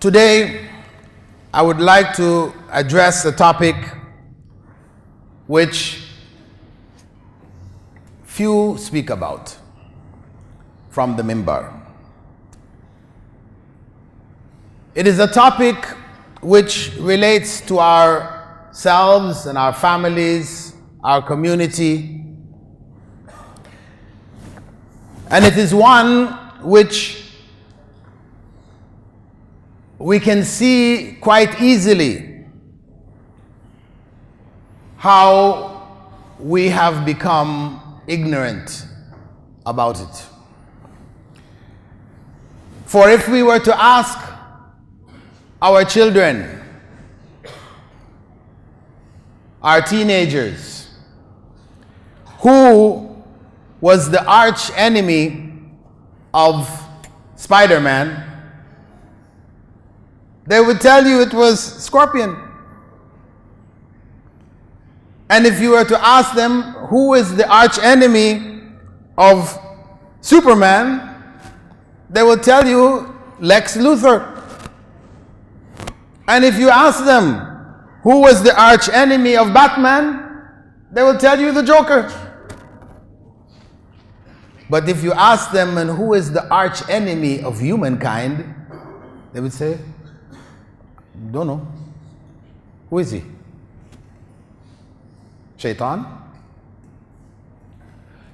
Today, I would like to address a topic which few speak about from the minbar. It is a topic which relates to ourselves and our families, our community, and it is one which we can see quite easily how we have become ignorant about it. For if we were to ask our children, our teenagers, who was the arch enemy of Spider-Man, they would tell you it was Scorpion. And if you were to ask them who is the arch enemy of Superman, they will tell you Lex Luthor. And if you ask them who was the arch enemy of Batman, they will tell you the Joker. But if you ask them, and who is the arch enemy of humankind, they would say, don't know. Who is he? Shaitan?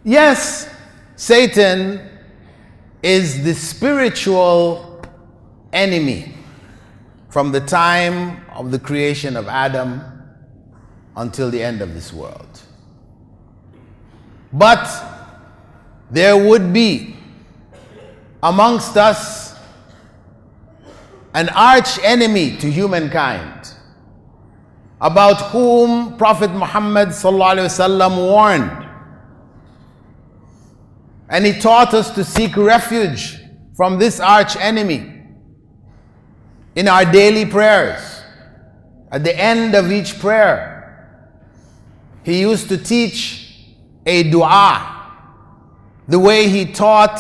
Yes, Satan is the spiritual enemy from the time of the creation of Adam until the end of this world. But there would be amongst us an arch enemy to humankind, about whom Prophet Muhammad ﷺ warned. And he taught us to seek refuge from this arch enemy in our daily prayers. At the end of each prayer, he used to teach a dua, the way he taught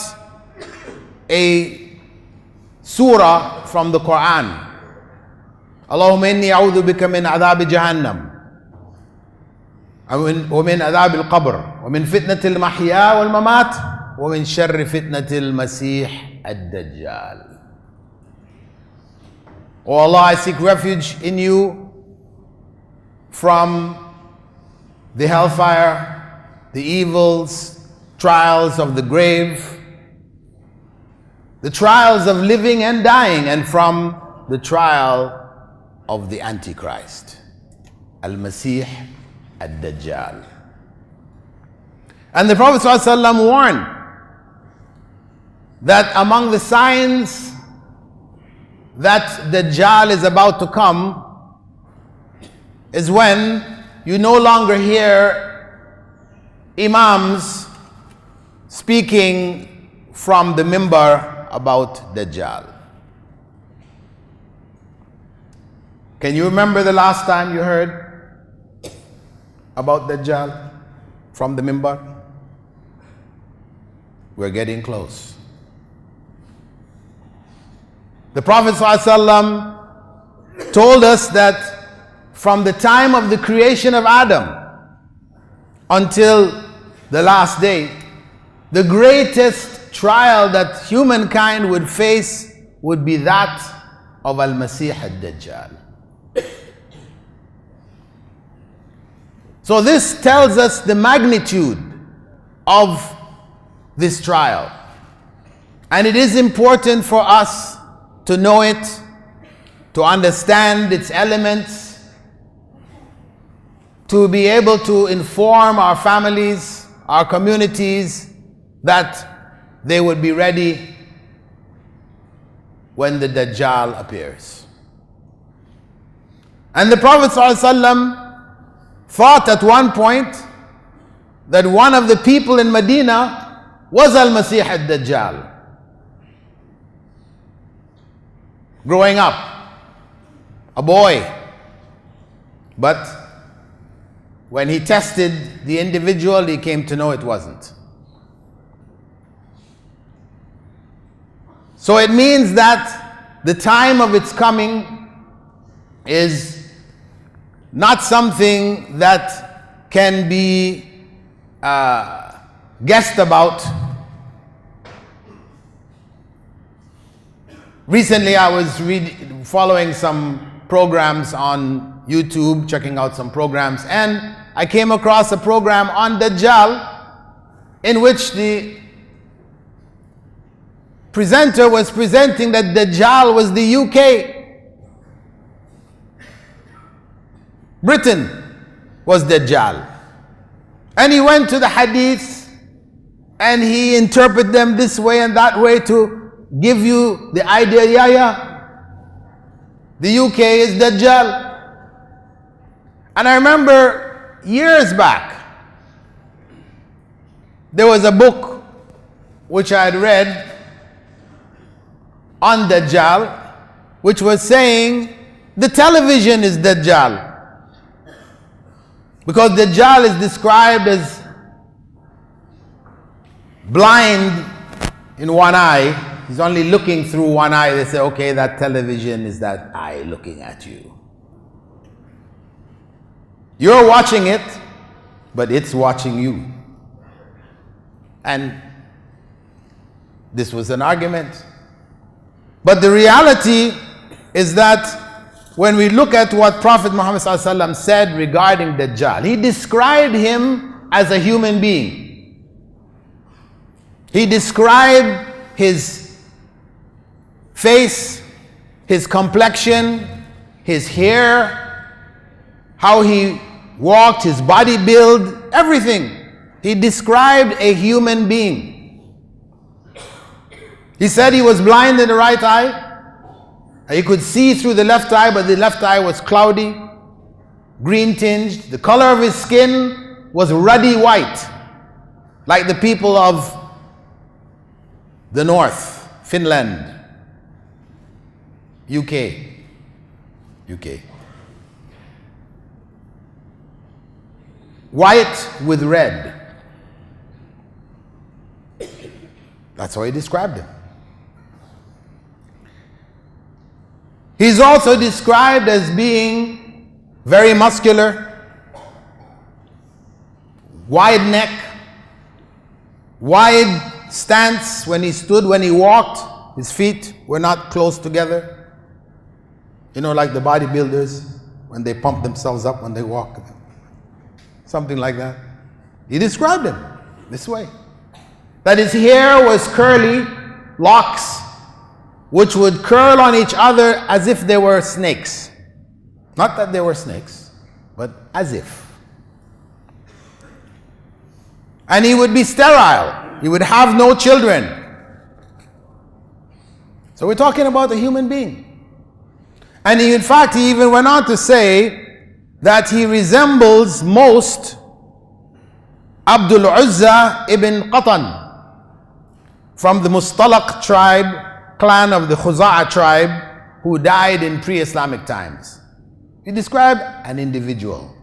a surah from the Quran. Allahumma inni a'udhu bika min adhab jahannam wa min adhab al-qabr wa min fitnati al-mahya wal-mamat wa min sharri fitnati al-masih ad-dajjal. Oh Allah, I seek refuge in you from the hellfire, the evils, trials of the grave, the trials of living and dying, and from the trial of the Antichrist, Al-Masih Ad-Dajjal. And the Prophet ﷺ warned that among the signs that Dajjal is about to come is when you no longer hear Imams speaking from the minbar about Dajjal. Can you remember the last time you heard about Dajjal from the minbar? We're getting close. The Prophet ﷺ told us that from the time of the creation of Adam until the last day, the greatest trial that humankind would face would be that of Al-Masih Ad-Dajjal. So this tells us the magnitude of this trial. And it is important for us to know it, to understand its elements, to be able to inform our families, our communities, that they would be ready when the Dajjal appears. And the Prophet ﷺ thought at one point that one of the people in Medina was Al-Masih Ad-Dajjal. Growing up, a boy. But when he tested the individual, he came to know it wasn't. So it means that the time of its coming is not something that can be guessed about. Recently I was following some programs on YouTube, checking out some programs, and I came across a program on Dajjal in which the presenter was presenting that Dajjal was the UK. Britain was Dajjal. And he went to the hadiths and he interpreted them this way and that way to give you the idea, the UK is Dajjal. And I remember years back, there was a book which I had read on Dajjal, which was saying the television is Dajjal. Because Dajjal is described as blind in one eye. He's only looking through one eye. They say, okay, that television is that eye looking at you. You're watching it, but it's watching you. And this was an argument. But the reality is that when we look at what Prophet Muhammad ﷺ said regarding Dajjal, he described him as a human being. He described his face, his complexion, his hair, how he walked, his body build, everything. He described a human being. He said he was blind in the right eye. He could see through the left eye, but the left eye was cloudy, green tinged. The color of his skin was ruddy white, like the people of the north, Finland, UK. White with red. That's how he described him. He's also described as being very muscular, wide neck, wide stance when he stood, when he walked, his feet were not close together. You know, like the bodybuilders, when they pump themselves up when they walk. Something like that. He described him this way. That his hair was curly, locks, which would curl on each other as if they were snakes. Not that they were snakes, but as if. And he would be sterile. He would have no children. So we're talking about a human being. And in fact, he even went on to say that he resembles most Abdul Uzza ibn Qatan from the Mustalaq tribe, clan of the Khuza'a tribe, who died in pre-Islamic times. He described an individual,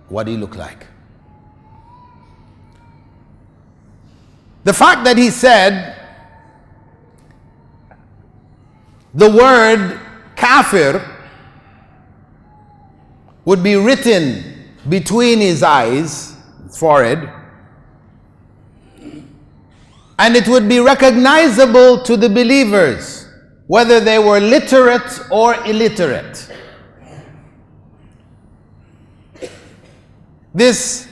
what he looked like. The fact that he said the word kafir would be written between his eyes, his forehead, and it would be recognizable to the believers, whether they were literate or illiterate. This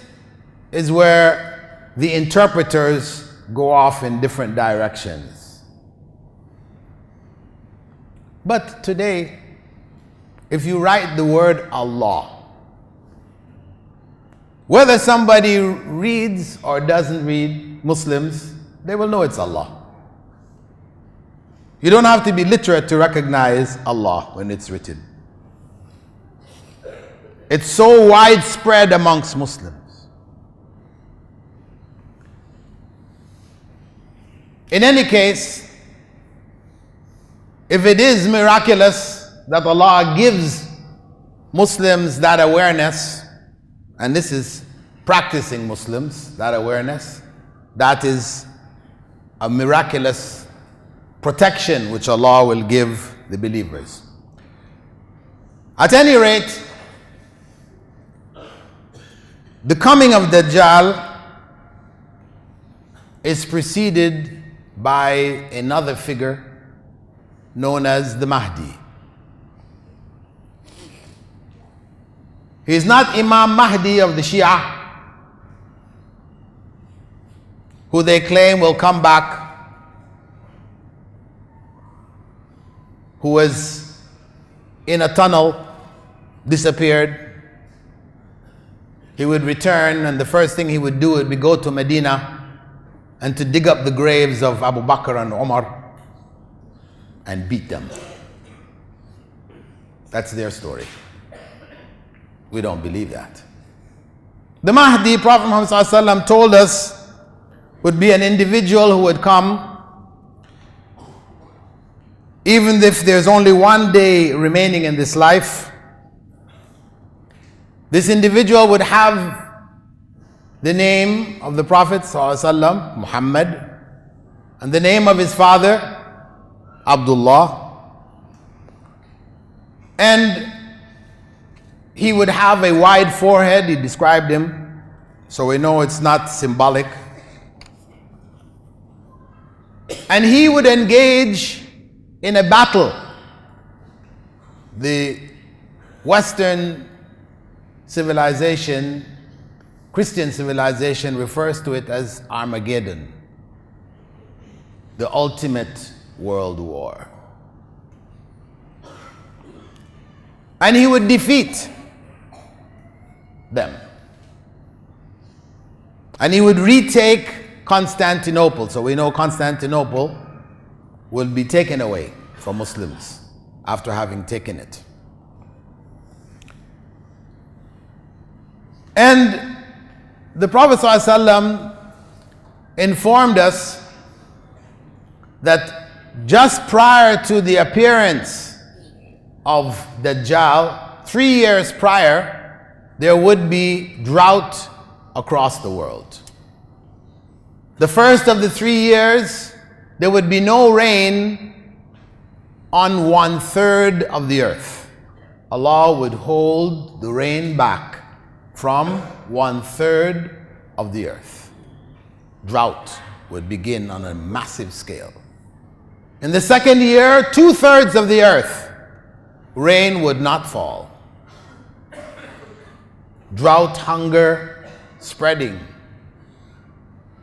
is where the interpreters go off in different directions. But today, if you write the word Allah, whether somebody reads or doesn't read, Muslims, they will know it's Allah. You don't have to be literate to recognize Allah when it's written. It's so widespread amongst Muslims. In any case, if it is miraculous that Allah gives Muslims that awareness, and this is practicing Muslims, that awareness, that is a miraculous protection which Allah will give the believers. At any rate, the coming of Dajjal is preceded by another figure known as the Mahdi. He is not Imam Mahdi of the Shia, who they claim will come back, who was in a tunnel, disappeared. He would return, and the first thing he would do would be go to Medina and to dig up the graves of Abu Bakr and Umar and beat them. That's their story. We don't believe that. The Mahdi, Prophet Muhammad ﷺ told us, would be an individual who would come even if there's only one day remaining in this life. This individual would have the name of the Prophet ﷺ, Muhammad, and the name of his father, Abdullah, and he would have a wide forehead. He described him, so we know it's not symbolic. And he would engage in a battle. The Western civilization, Christian civilization, refers to it as Armageddon, the ultimate world war. And he would defeat them. And he would retake Constantinople. So we know Constantinople will be taken away from Muslims after having taken it. And the Prophet ﷺ informed us that just prior to the appearance of Dajjal, 3 years prior, there would be drought across the world. The first of the 3 years, there would be no rain on 1/3 of the earth. Allah would hold the rain back from 1/3 of the earth. Drought would begin on a massive scale. In the second year, 2/3 of the earth, rain would not fall. Drought, hunger, spreading.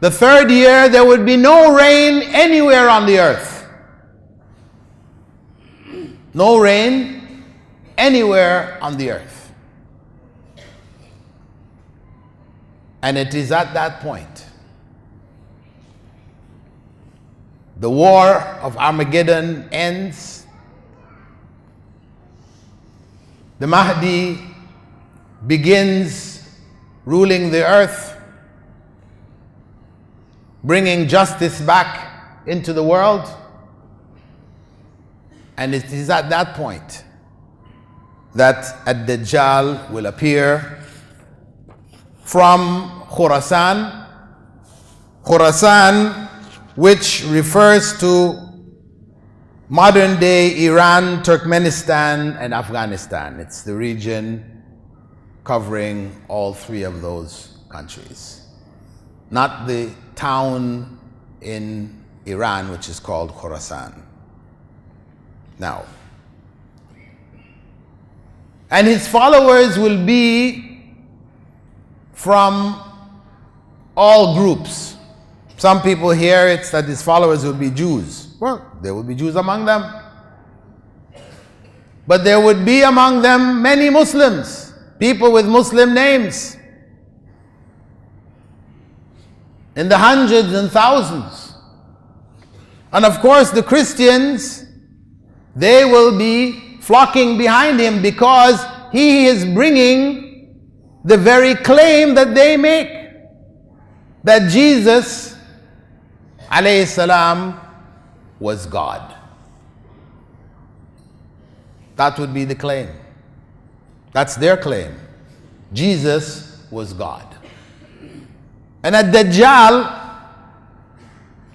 The third year, there would be no rain anywhere on the earth. No rain anywhere on the earth. And it is at that point, the war of Armageddon ends. The Mahdi begins ruling the earth, bringing justice back into the world. And it is at that point that Ad-Dajjal will appear from Khurasan. Khurasan, which refers to modern day Iran, Turkmenistan, and Afghanistan. It's the region covering all three of those countries. Not the town in Iran, which is called Khurasan. Now, and his followers will be from all groups. Some people hear it's that his followers will be Jews. Well, there will be Jews among them. But there would be among them many Muslims, people with Muslim names, in the hundreds and thousands. And of course the Christians, they will be flocking behind him because he is bringing the very claim that they make, that Jesus alayhi salam was God. That would be the claim. That's their claim. Jesus was God. And at Dajjal,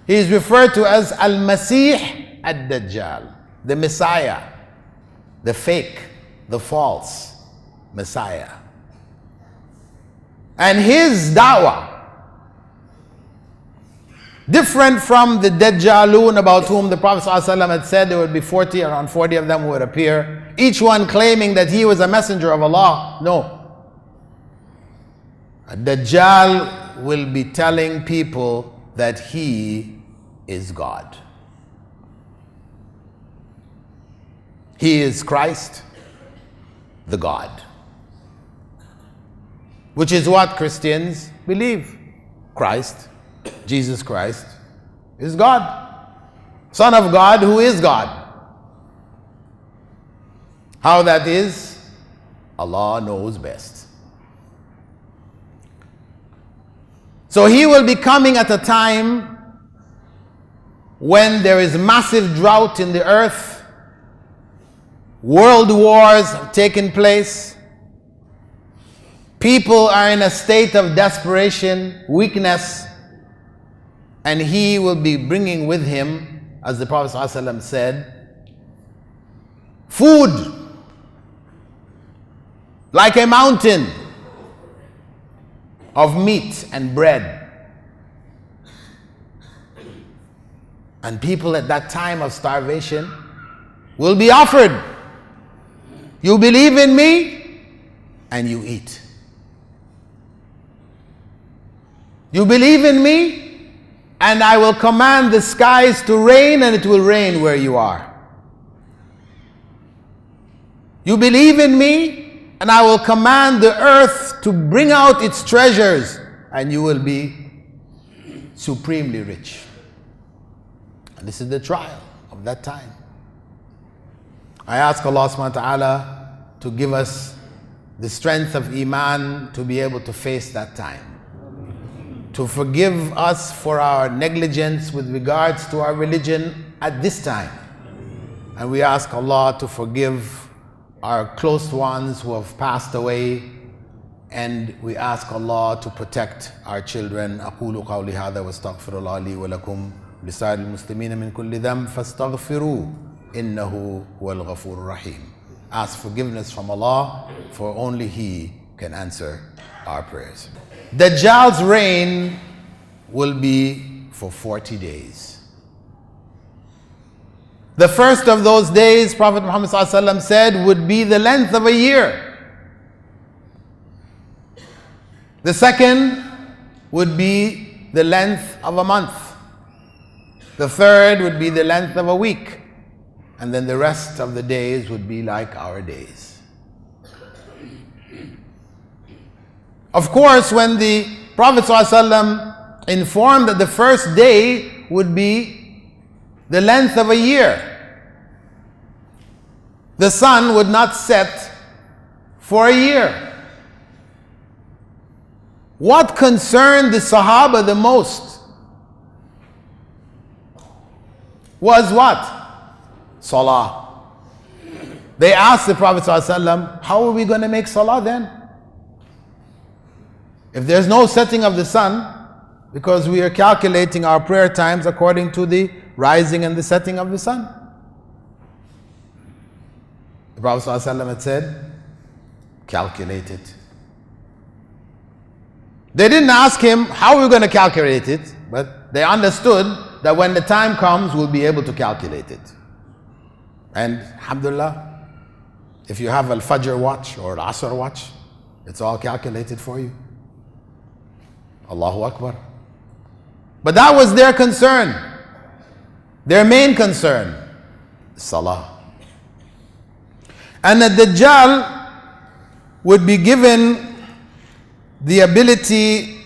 he is referred to as Al-Masih Ad-Dajjal, the Messiah, the fake, the false Messiah. And his da'wah, different from the Dajjalun about whom the Prophet ﷺ had said there would be 40, around 40 of them who would appear, each one claiming that he was a messenger of Allah. No. A Dajjal will be telling people that he is God. He is Christ, the God. Which is what Christians believe. Christ, Jesus Christ, is God. Son of God who is God. How that is, Allah knows best. So he will be coming at a time when there is massive drought in the earth, world wars have taken place, people are in a state of desperation, weakness, and he will be bringing with him, as the Prophet ﷺ said, food like a mountain of meat and bread. And people at that time of starvation will be offered, you believe in me, and you eat. You believe in me, and I will command the skies to rain, and it will rain where you are. You believe in me, and I will command the earth to bring out its treasures, and you will be supremely rich. And this is the trial of that time. I ask Allah subhanahu wa ta'ala to give us the strength of Iman to be able to face that time. To forgive us for our negligence with regards to our religion at this time. And we ask Allah to forgive our close ones who have passed away, and we ask Allah to protect our children. أقول قولي هذا واستغفر الله لي ولكم لسائر المسلمين من كل ذنب فاستغفروه إنه هو الغفور الرحيم. Ask forgiveness from Allah, for only He can answer our prayers. Dajjal's reign will be for 40 days. The first of those days, Prophet Muhammad ﷺ said, would be the length of a year. The second would be the length of a month. The third would be the length of a week. And then the rest of the days would be like our days. Of course, when the Prophet ﷺ informed that the first day would be the length of a year, the sun would not set for a year. What concerned the Sahaba the most was what? Salah. They asked the Prophet ﷺ, how are we going to make salah then? If there's no setting of the sun, because we are calculating our prayer times according to the rising and the setting of the sun. The Prophet ﷺ had said, calculate it. They didn't ask him, how are we going to calculate it? But they understood that when the time comes, we'll be able to calculate it. And alhamdulillah, if you have al-Fajr watch or al-Asr watch, it's all calculated for you. Allahu Akbar. But that was their concern. Their main concern, Salah. And the Dajjal would be given the ability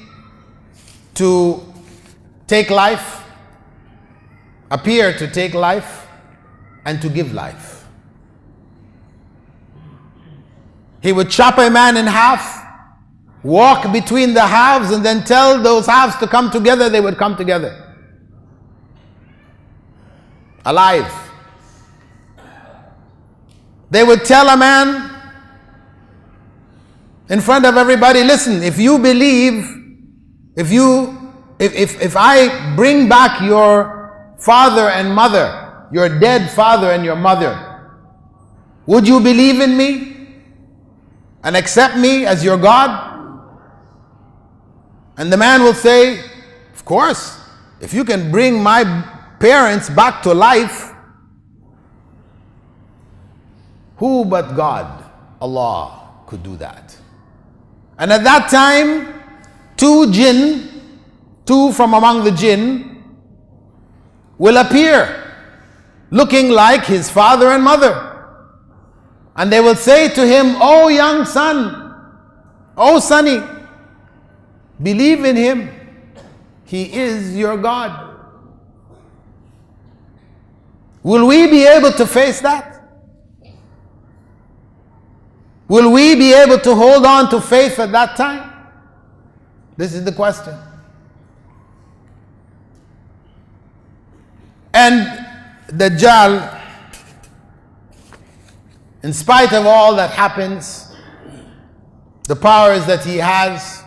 to take life, appear to take life, and to give life. He would chop a man in half, walk between the halves, and then tell those halves to come together. They would come together. Alive. They would tell a man in front of everybody, listen, if you believe, if I bring back your father and mother your dead father and your mother, would you believe in me and accept me as your God? And the man will say, of course, if you can bring my parents back to life, who but God, Allah, could do that? And at that time, two from among the jinn will appear looking like his father and mother. And they will say to him, "Oh young son, oh sonny, believe in him. He is your God." Will we be able to face that? Will we be able to hold on to faith at that time? This is the question. And Dajjal, in spite of all that happens, the powers that he has,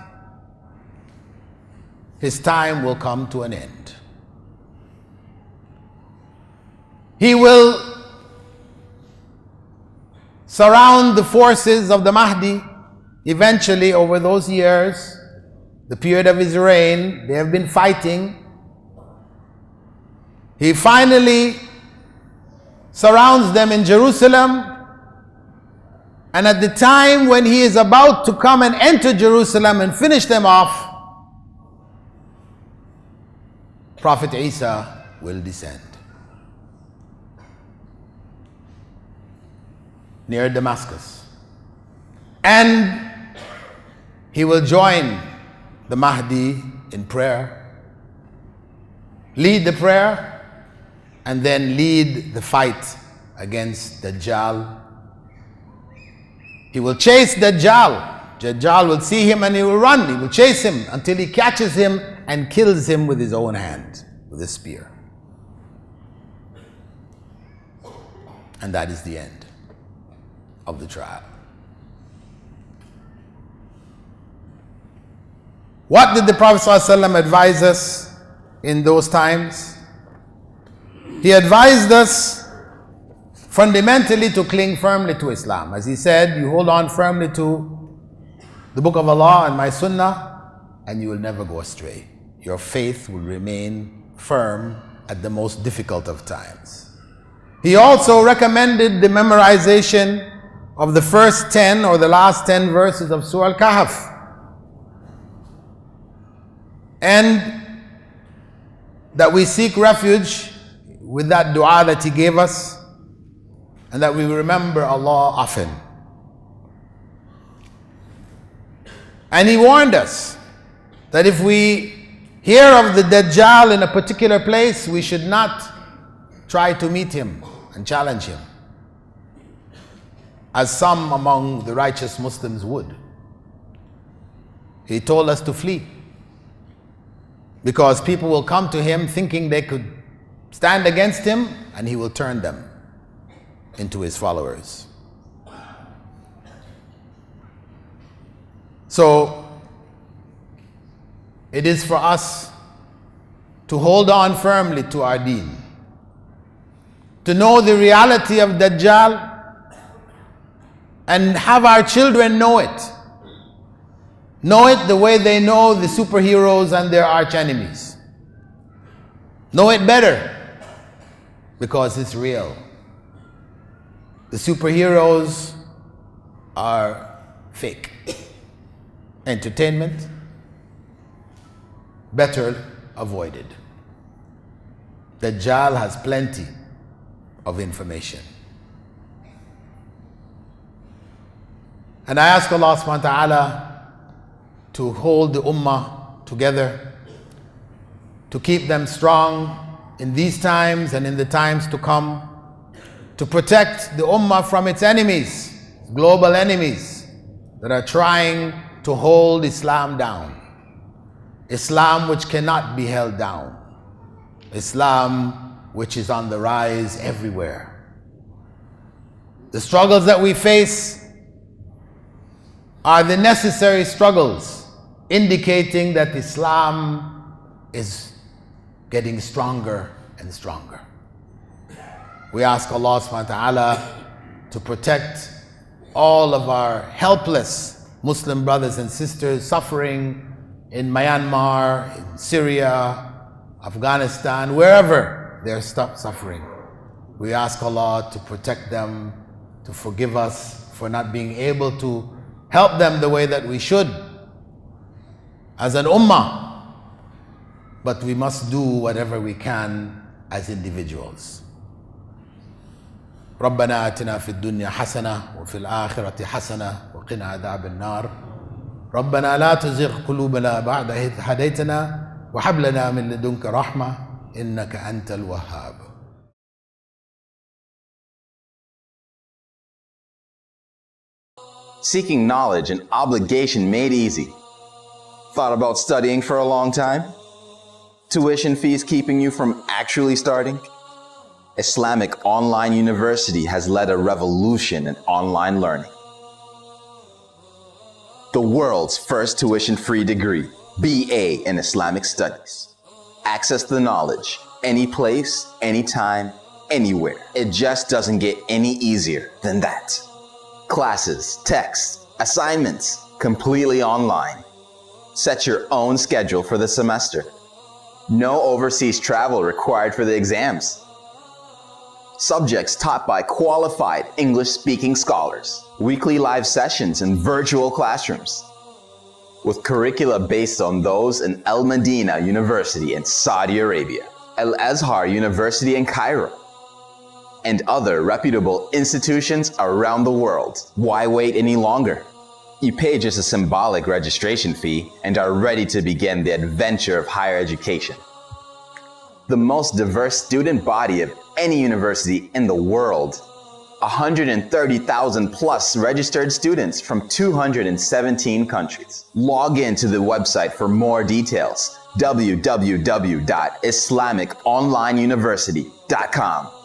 his time will come to an end. He will surround the forces of the Mahdi. Eventually, over those years, the period of his reign, they have been fighting. He finally surrounds them in Jerusalem, and at the time when he is about to come and enter Jerusalem and finish them off, Prophet Isa will descend near Damascus, and he will join the Mahdi in prayer, lead the prayer, and then lead the fight against Dajjal. He will chase Dajjal. Dajjal will see him and he will run. He will chase him until he catches him and kills him with his own hand, with a spear. And that is the end of the trial. What did the Prophet ﷺ advise us in those times? He advised us fundamentally to cling firmly to Islam. As he said, you hold on firmly to the Book of Allah and my Sunnah, and you will never go astray. Your faith will remain firm at the most difficult of times. He also recommended the memorization of the first 10 or the last 10 verses of Surah Al-Kahf. And that we seek refuge with that dua that he gave us, and that we remember Allah often. And he warned us that if we hear of the Dajjal in a particular place, we should not try to meet him and challenge him, as some among the righteous Muslims would. He told us to flee, because people will come to him thinking they could stand against him, and he will turn them into his followers. So it is for us to hold on firmly to our deen, to know the reality of Dajjal, and have our children know it. Know it the way they know the superheroes and their archenemies. Know it better, because it's real. The superheroes are fake. Entertainment, better avoided. Dajjal has plenty of information. And I ask Allah subhanahu wa ta'ala to hold the ummah together, to keep them strong in these times and in the times to come, to protect the ummah from its enemies, global enemies that are trying to hold Islam down. Islam which cannot be held down. Islam which is on the rise everywhere. The struggles that we face are the necessary struggles, indicating that Islam is getting stronger and stronger. We ask Allah subhanahu wa ta'ala to protect all of our helpless Muslim brothers and sisters suffering in Myanmar, in Syria, Afghanistan, wherever they're suffering. We ask Allah to protect them, to forgive us for not being able to help them the way that we should as an ummah. But we must do whatever we can as individuals. ربنا آتنا في الدنيا حسنة وفي الآخرة حسنة وقنا عذاب النار ربنا لا تزغ قلوبنا بعد إذ هديتنا وهب لنا من لدنك رحمة إنك أنت الوهاب. Seeking knowledge, an obligation made easy. Thought about studying for a long time? Tuition fees keeping you from actually starting? Islamic Online University has led a revolution in online learning. The world's first tuition-free degree, BA in Islamic Studies. Access the knowledge, any place, anytime, anywhere. It just doesn't get any easier than that. Classes, texts, assignments, completely online. Set your own schedule for the semester. No overseas travel required for the exams. Subjects taught by qualified English-speaking scholars. Weekly live sessions and virtual classrooms. With curricula based on those in Al Medina University in Saudi Arabia, Al Azhar University in Cairo, and other reputable institutions around the world. Why wait any longer? You pay just a symbolic registration fee and are ready to begin the adventure of higher education. The most diverse student body of any university in the world. 130,000 plus registered students from 217 countries. Log in to the website for more details. www.islamiconlineuniversity.com